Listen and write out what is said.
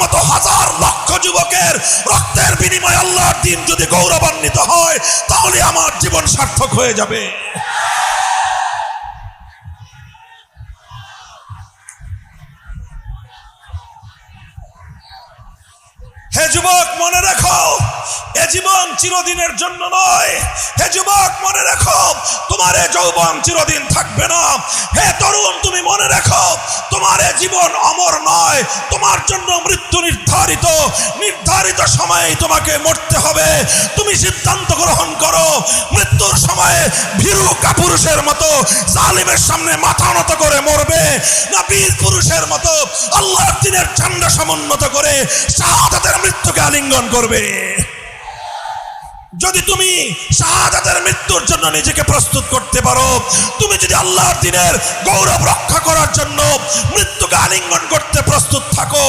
মতো হাজার লক্ষ যুবকের রক্তের বিনিময়ে আল্লাহর দ্বীন যদি গৌরবান্বিত হয়, তাহলে আমার জীবন সার্থক হয়ে যাবে। হে যুবক, মনে রাখো, এ জীবন চিরদিনের জন্য নয়। হে যুবক, মনে রাখো, তোমার এ যৌবন চিরদিন থাকবে না। হে তরুণ, তুমি মনে রাখো, তোমার এ জীবন অমর নয়। তোমার জন্য মৃত্যু নির্ধারিত। নির্ধারিত সময়ে তোমাকে মরতে হবে। তুমি সিদ্ধান্ত গ্রহণ করো, মৃত্যুর সময়ে ভীরু কাপুরুষের মতো জালিমের সামনে মাথা নত করে মরবে, না বীর পুরুষের মতো আল্লাহর দ্বীনের ঝান্ডা সমুন্নত করে শাহাদাতের মৃত্যুকে আলিঙ্গন করবে। যদি তুমি শাহাদাতের মৃত্যুর জন্য নিজেকে প্রস্তুত করতে পারো, তুমি যদি আল্লাহর দ্বীনের গৌরব রক্ষা করার জন্য মৃত্যুকে আলিঙ্গন করতে প্রস্তুত থাকো,